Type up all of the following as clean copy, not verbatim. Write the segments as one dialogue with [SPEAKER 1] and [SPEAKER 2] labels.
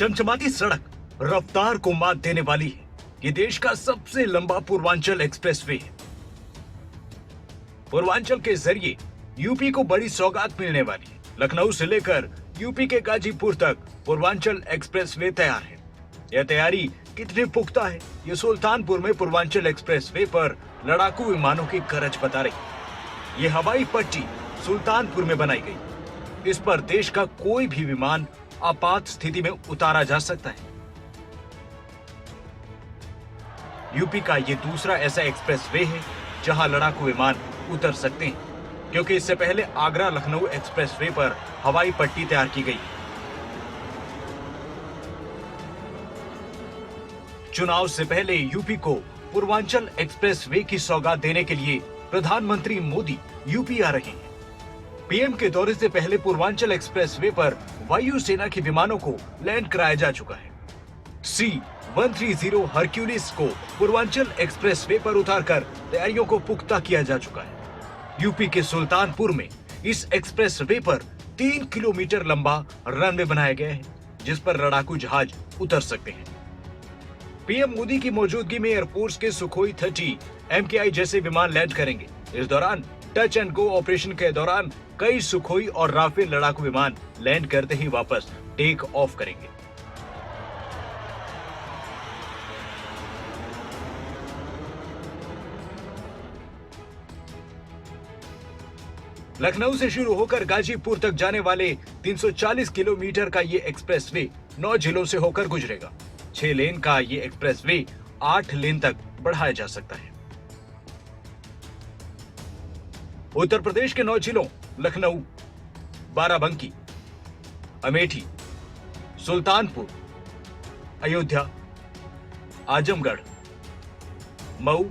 [SPEAKER 1] चमचमाती सड़क रफ्तार को मात देने वाली है। ये देश का सबसे लंबा पूर्वांचल एक्सप्रेसवे है। पूर्वांचल के जरिए यूपी को बड़ी सौगात मिलने वाली है। लखनऊ से लेकर यूपी के गाजीपुर तक पूर्वांचल एक्सप्रेसवे तैयार है। यह तैयारी कितनी पुख्ता है, ये सुल्तानपुर में पूर्वांचल एक्सप्रेसवे पर लड़ाकू विमानों की गरज बता रही है। ये हवाई पट्टी सुल्तानपुर में बनाई गई। इस पर देश का कोई भी विमान आपात स्थिति में उतारा जा सकता है। यूपी का ये दूसरा ऐसा एक्सप्रेसवे है जहां लड़ाकू विमान उतर सकते हैं, क्योंकि इससे पहले आगरा लखनऊ एक्सप्रेसवे पर हवाई पट्टी तैयार की गई। चुनाव से पहले यूपी को पूर्वांचल एक्सप्रेसवे की सौगात देने के लिए प्रधानमंत्री मोदी यूपी आ रहे हैं। पीएम के दौरे से पहले पूर्वांचल एक्सप्रेसवे पर वायुसेना के विमानों को लैंड कराया जा चुका है। C-130 हरक्यूलिस को पूर्वांचल एक्सप्रेसवे पर उतारकर तैयारियों को पुख्ता किया जा चुका है। यूपी के सुल्तानपुर में इस एक्सप्रेसवे पर 3 किलोमीटर लंबा रनवे बनाया गया है, जिस पर लड़ाकू जहाज उतर सकते हैं। पीएम मोदी की मौजूदगी में एयरफोर्स के सुखोई 30 MKI जैसे विमान लैंड करेंगे। इस दौरान टच एंड गो ऑपरेशन के दौरान कई सुखोई और राफेल लड़ाकू विमान लैंड करते ही वापस टेक ऑफ करेंगे। लखनऊ से शुरू होकर गाजीपुर तक जाने वाले 340 किलोमीटर का ये एक्सप्रेसवे 9 जिलों से होकर गुजरेगा। 6 लेन का ये एक्सप्रेसवे 8 लेन तक बढ़ाया जा सकता है। उत्तर प्रदेश के 9 जिलों लखनऊ, बाराबंकी, अमेठी, सुल्तानपुर, अयोध्या, आजमगढ़, मऊ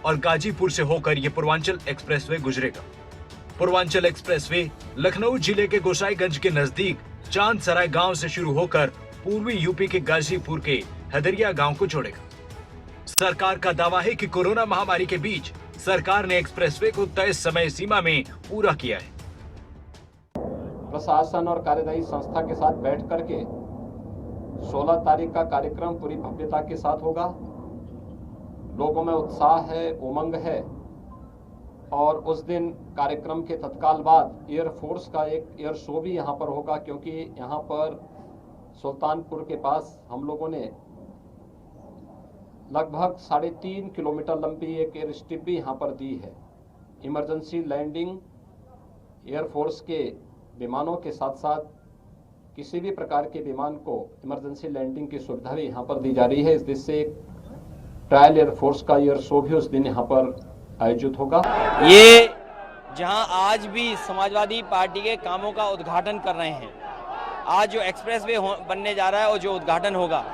[SPEAKER 1] और गाजीपुर से होकर यह पूर्वांचल एक्सप्रेसवे गुजरेगा। पूर्वांचल एक्सप्रेसवे लखनऊ जिले के गोसाईगंज के नजदीक चांदसराय गांव से शुरू होकर पूर्वी यूपी के गाजीपुर के हदरिया गांव को जोड़ेगा। सरकार का दावा है कि कोरोना महामारी के बीच सरकार ने एक्सप्रेसवे को तय समय सीमा में पूरा किया है।
[SPEAKER 2] प्रशासन और कार्यदायी संस्था के साथ बैठ करके 16 तारीख का कार्यक्रम पूरी भव्यता के साथ होगा। लोगों में उत्साह है, उमंग है और उस दिन कार्यक्रम के तत्काल बाद एयरफोर्स का एक एयर शो भी यहाँ पर होगा, क्योंकि यहाँ पर सुल्तानपुर के पास हम लोगों ने लगभग 3.5 किलोमीटर लंबी एक एयर स्ट्रिप भी यहाँ पर दी है। इमरजेंसी लैंडिंग एयरफोर्स के विमानों के साथ साथ किसी भी प्रकार के विमान को इमरजेंसी लैंडिंग की सुविधा भी यहाँ पर दी जा रही है। इस दिन से ट्रायल एयरफोर्स का एयर शो भी उस दिन यहाँ पर आयोजित होगा।
[SPEAKER 3] ये जहां आज भी समाजवादी पार्टी के कामों का उद्घाटन कर रहे हैं, आज जो एक्सप्रेसवे बनने जा रहा है और जो उद्घाटन होगा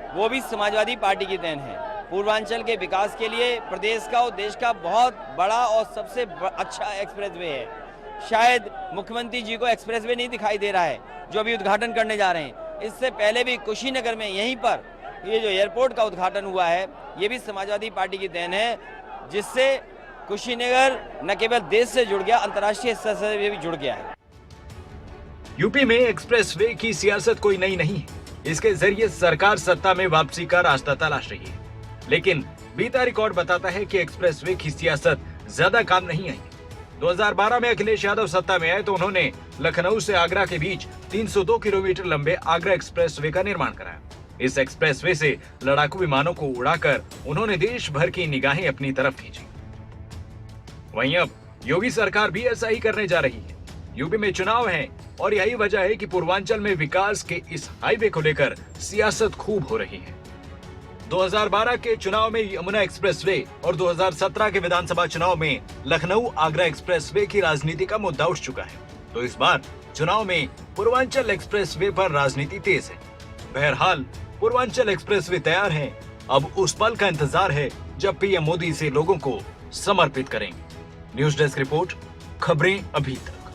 [SPEAKER 3] वो भी समाजवादी पार्टी की देन है। पूर्वांचल के विकास के लिए प्रदेश का और देश का बहुत बड़ा और सबसे अच्छा एक्सप्रेसवे है। शायद मुख्यमंत्री जी को एक्सप्रेसवे नहीं दिखाई दे रहा है जो अभी उद्घाटन करने जा रहे हैं। इससे पहले भी कुशीनगर में यहीं पर ये जो एयरपोर्ट का उद्घाटन हुआ है, ये भी समाजवादी पार्टी की देन है, जिससे कुशीनगर न केवल देश से जुड़ गया, अंतर्राष्ट्रीय स्तर से भी जुड़ गया है।
[SPEAKER 1] यूपी में एक्सप्रेसवे की सियासत कोई नई नहीं है। इसके जरिए सरकार सत्ता में वापसी का रास्ता तलाश रही है, लेकिन बीता रिकॉर्ड बताता है कि एक्सप्रेसवे की सियासत ज्यादा काम नहीं आई। 2012 में अखिलेश यादव सत्ता में आए तो उन्होंने लखनऊ से आगरा के बीच 302 किलोमीटर लंबे आगरा एक्सप्रेसवे का निर्माण कराया। इस एक्सप्रेसवे से लड़ाकू विमानों को उड़ाकर उन्होंने देश भर की निगाहें अपनी तरफ खींची। वहीं अब योगी सरकार भी ऐसा ही करने जा रही है। यूपी में चुनाव है और यही वजह है कि पूर्वांचल में विकास के इस हाईवे को लेकर सियासत खूब हो रही है। 2012 के चुनाव में यमुना एक्सप्रेसवे और 2017 के विधानसभा चुनाव में लखनऊ आगरा एक्सप्रेसवे की राजनीति का मुद्दा उठ चुका है, तो इस बार चुनाव में पूर्वांचल एक्सप्रेसवे पर राजनीति तेज है। बहरहाल पूर्वांचल एक्सप्रेसवे तैयार है। अब उस पल का इंतजार है जब पीएम मोदी इसे लोगों को समर्पित करेंगे। न्यूज डेस्क रिपोर्ट, खबरें अभी तक।